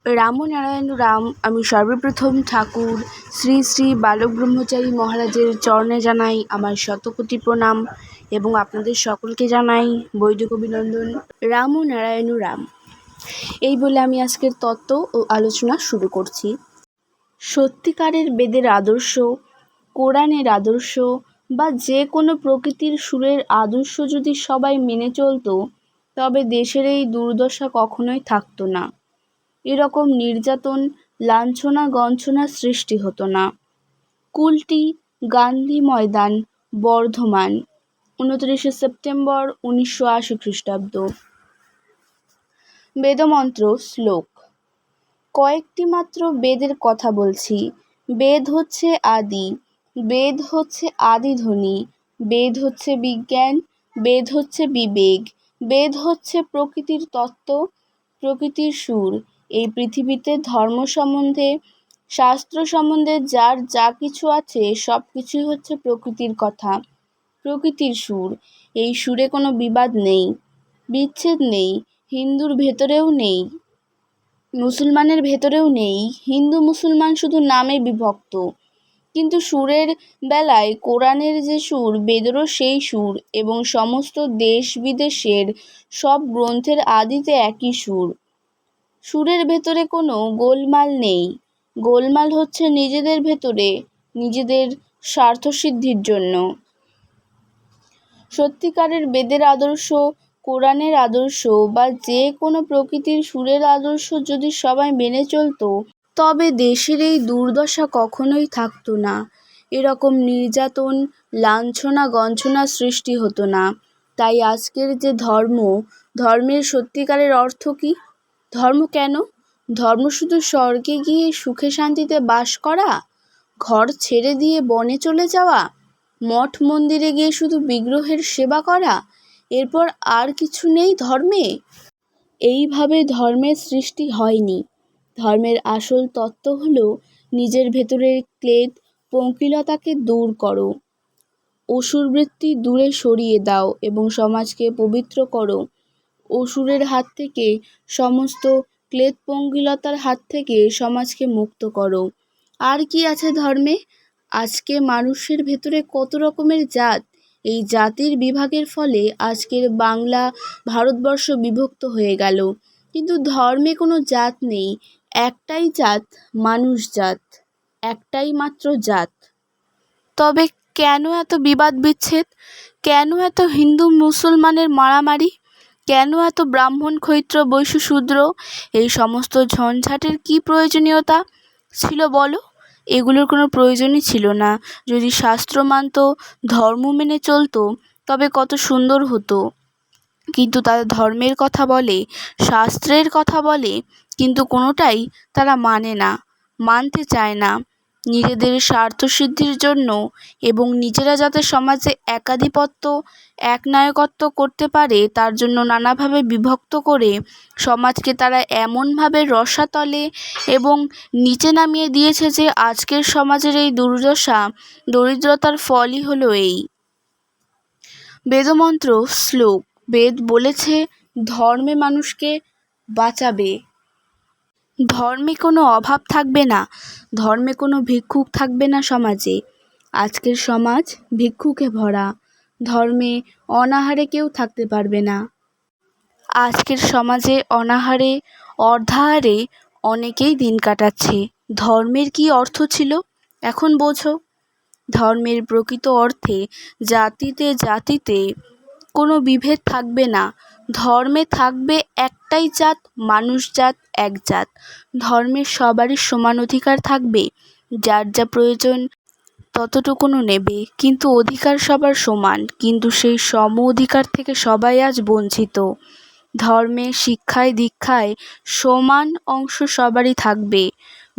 রামনারায়ণ রাম। আমি সর্বপ্রথম ঠাকুর শ্রী শ্রী বালক ব্রহ্মচারী মহারাজের চরণে জানাই আমার শতকোটি প্রণাম এবং আপনাদের সকলকে জানাই বৈদিক অভিনন্দন। রামনারায়ণ রাম এই বলে আমি আজকের তত্ত্ব ও আলোচনা শুরু করছি। সত্যিকারের বেদের আদর্শ, কোরআনের আদর্শ বা যে কোনো প্রকৃতির সুরের আদর্শ যদি সবাই মেনে চলতো, তবে দেশের এই দুর্দশা কখনোই থাকতো না। এরকম নির্যাতন, লাঞ্ছনা গঞ্ছনা সৃষ্টি হতো না। কুলটি, গান্ধী ময়দান, বর্ধমান, 29শে সেপ্টেম্বর 1980 খ্রিস্টাব্দ। বেদমন্ত্র শ্লোক। কয়েকটি মাত্র বেদের কথা বলছি। বেদ হচ্ছে আদি, বেদ হচ্ছে আদিধ্বনি, বেদ হচ্ছে বিজ্ঞান, বেদ হচ্ছে বিবেক, বেদ হচ্ছে প্রকৃতির তত্ত্ব, প্রকৃতির সুর। এই পৃথিবীতে ধর্ম সম্বন্ধে, শাস্ত্র সম্বন্ধে যার যা কিছু আছে সব কিছুই হচ্ছে প্রকৃতির কথা, প্রকৃতির সুর। এই সুরে কোনো বিবাদ নেই, বিচ্ছেদ নেই, হিন্দুর ভেতরেও নেই, মুসলমানের ভেতরেও নেই। হিন্দু মুসলমান শুধু নামে বিভক্ত, কিন্তু সুরের বেলায় কোরআনের যে সুর, বেদেরও সেই সুর এবং সমস্ত দেশ বিদেশের সব গ্রন্থের আদিতে একই সুর। সুরের ভেতরে কোনো গোলমাল নেই। গোলমাল হচ্ছে নিজেদের ভেতরে, নিজেদের স্বার্থসিদ্ধির জন্য। সত্যিকারের বেদের আদর্শ, কোরআনের আদর্শ বা যে কোনো প্রকৃতির সুরের আদর্শ যদি সবাই মেনে চলতো, তবে দেশের এই দুর্দশা কখনোই থাকতো না। এরকম নির্যাতন, লাঞ্ছনা গঞ্ছনা সৃষ্টি হতো না। তাই আজকের যে ধর্মের সত্যিকারের অর্থ কী? ধর্ম কেন? ধর্ম শুধু স্বর্গে গিয়ে সুখে শান্তিতে বাস করা, ঘর ছেড়ে দিয়ে বনে চলে যাওয়া, মঠ মন্দিরে গিয়ে শুধু বিগ্রহের সেবা করা, এরপর আর কিছু নেই ধর্মে? এইভাবে ধর্মের সৃষ্টি হয়নি। ধর্মের আসল তত্ত্ব হলো নিজের ভেতরের ক্লেদ পঙ্কিলতাকে দূর করো, অসুরবৃত্তি দূরে সরিয়ে দাও এবং সমাজকে পবিত্র করো। অসুরের হাত থেকে, সমস্ত ক্লেদ পঙ্কিলতার হাত থেকে সমাজকে মুক্ত করো। আর কি আছে ধর্মে? আজকে মানুষের ভেতরে কত রকমের জাত। এই জাতির বিভাগের ফলে আজকের বাংলা ভারতবর্ষ বিভক্ত হয়ে গেল। কিন্তু ধর্মে কোনো জাত নেই, একটাই জাত, মানুষ জাত, একটাই মাত্র জাত। তবে কেন এত বিবাদ বিচ্ছেদ? কেন এত হিন্দু মুসলমানের মারামারি? কেন এত ব্রাহ্মণ ক্ষত্রিয় বৈশ্য শূদ্র? এই সমস্ত ঝঞ্ঝাটের কি প্রয়োজনীয়তা ছিল বলো? এগুলোর কোনো প্রয়োজনই ছিল না। যদি শাস্ত্র মানত, ধর্ম মেনে চলতো, তবে কত সুন্দর হতো। কিন্তু তারা ধর্মের কথা বলে, শাস্ত্রের কথা বলে, কিন্তু কোনোটাই তারা মানে না, মানতে চায় না। নিজেদের স্বার্থসিদ্ধির জন্য এবং নিজেরা যাতে সমাজে একাধিপত্য, একনায়কত্ব করতে পারে তার জন্য নানাভাবে বিভক্ত করে সমাজকে তারা এমনভাবে রসাতলে এবং নিচে নামিয়ে দিয়েছে যে আজকের সমাজের এই দুর্দশা, দরিদ্রতার ফলই হলো এই। বেদমন্ত্র শ্লোক। বেদ বলেছে ধর্মে মানুষকে বাঁচাবে, ধর্মে কোনো অভাব থাকবে না, ধর্মে কোনো ভিক্ষুক থাকবে না সমাজে। আজকের সমাজ ভিক্ষুকে ভরা, ধর্মে অনাহারে কেউ থাকতে পারবে না। আজকের সমাজে অনাহারে, অর্ধাহারে অনেকেই দিন কাটাচ্ছে। ধর্মের কি অর্থ ছিল এখন বোঝো। ধর্মের প্রকৃত অর্থে জাতিতে জাতিতে কোনো বিভেদ থাকবে না। ধর্মে থাকবে একটাই জাত, মানুষ জাত, এক জাত। ধর্মের সবারই সমান অধিকার থাকবে, যার যা প্রয়োজন ততটুকুনো নেবে, কিন্তু অধিকার সবার সমান। কিন্তু সেই সম অধিকার থেকে সবাই আজ বঞ্চিত। ধর্মে, শিক্ষায়, দীক্ষায় সমান অংশ সবারই থাকবে।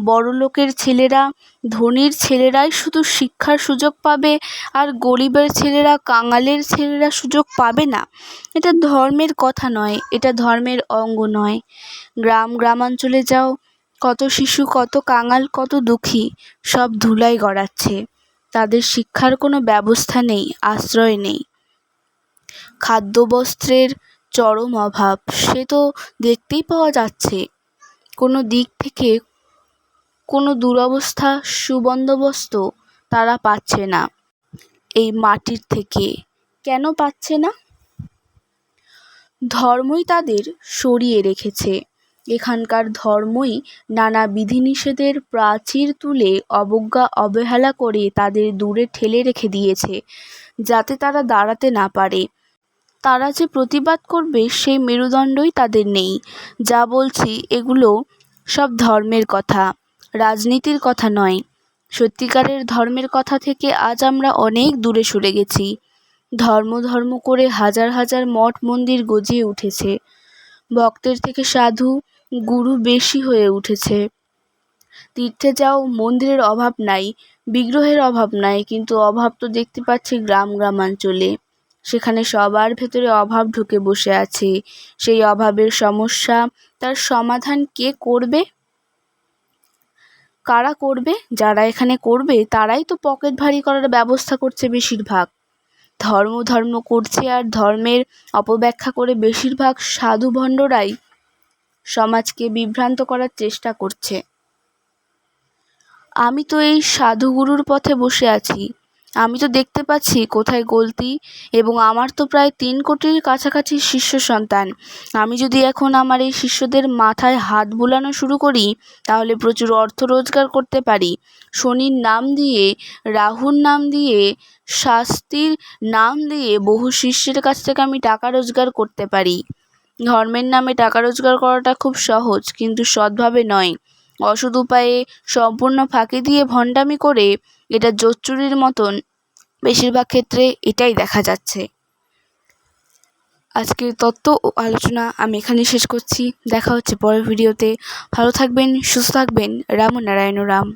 বড়লোকের ছেলেরা, ধনীর ছেলেরাই শুধু শিক্ষার সুযোগ পাবে, আর গরিবের ছেলেরা, কাঙালের ছেলেরা সুযোগ পাবে না। এটা ধর্মের কথা নয়, এটা ধর্মের অঙ্গ নয়। গ্রামাঞ্চলে যাও, কত শিশু, কত কাঙাল, কত দুঃখী, সব ধুলায় গড়াচ্ছে। তাদের শিক্ষার কোনো ব্যবস্থা নেই, আশ্রয় নেই। খাদ্য বস্ত্রের চরম অভাব, সে তো দেখতেই পাওয়া যাচ্ছে। কোনো দিক থেকে কোনো দুরবস্থা সুবন্দোবস্ত তারা পাচ্ছে না এই মাটির থেকে। কেন পাচ্ছে না? ধর্মই তাদের সরিয়ে রেখেছে। এখানকার ধর্মই নানা বিধিনিষেধের প্রাচীর তুলে অবজ্ঞা অবহেলা করে তাদের দূরে ঠেলে রেখে দিয়েছে, যাতে তারা দাঁড়াতে না পারে। তারা যে প্রতিবাদ করবে সেই মেরুদণ্ডই তাদের নেই। যা বলছি এগুলো সব ধর্মের কথা, রাজনীতির কথা নয়। সত্যিকারের ধর্মের কথা থেকে আজ আমরা অনেক দূরে সরে গেছি। ধর্ম ধর্ম করে হাজার হাজার মঠ মন্দির গজিয়ে উঠেছে। ভক্তের থেকে সাধু গুরু বেশি হয়ে উঠেছে। তীর্থে যাও, মন্দিরের অভাব নাই, বিগ্রহের অভাব নাই, কিন্তু অভাব তো দেখতে পাচ্ছি গ্রামাঞ্চলে। সেখানে সবার ভেতরে অভাব ঢুকে বসে আছে। সেই অভাবের সমস্যা, তার সমাধান কে করবে? কারা করবে? যারা এখানে করবে তারাই তো পকেট ভারী করার ব্যবস্থা করছে বেশিরভাগ। ধর্ম ধর্ম করছে আর ধর্মের অপব্যাখ্যা করে বেশিরভাগ সাধু ভণ্ডরাই সমাজকে বিভ্রান্ত করার চেষ্টা করছে। আমি তো এই সাধুগুরুর পথে বসে আছি। আমি তো দেখতে পাচ্ছি কোথায় গলতি, এবং আমার তো প্রায় 3 কোটির কাছাকাছি শিষ্য সন্তান। আমি যদি এখন আমার এই শিষ্যদের মাথায় হাত বুলানো শুরু করি, তাহলে প্রচুর অর্থ রোজগার করতে পারি। শনির নাম দিয়ে, রাহুর নাম দিয়ে, শাস্তির নাম দিয়ে বহু শিষ্যের কাছ থেকে আমি টাকা রোজগার করতে পারি। ধর্মের নামে টাকা রোজগার করাটা খুব সহজ, কিন্তু সৎভাবে নয়। অসৎ উপায়ে সম্পূর্ণ ফাঁকি দিয়ে ভণ্ডামি করে এটা জোচ্চুরির মতন বেশিরভাগ ক্ষেত্রে এটাই দেখা যাচ্ছে। আজকের তত্ত্ব ও আলোচনা আমি এখানেই শেষ করছি। দেখা হচ্ছে পরের ভিডিওতে। ভালো থাকবেন, সুস্থ থাকবেন। রাম নারায়ণ রাম।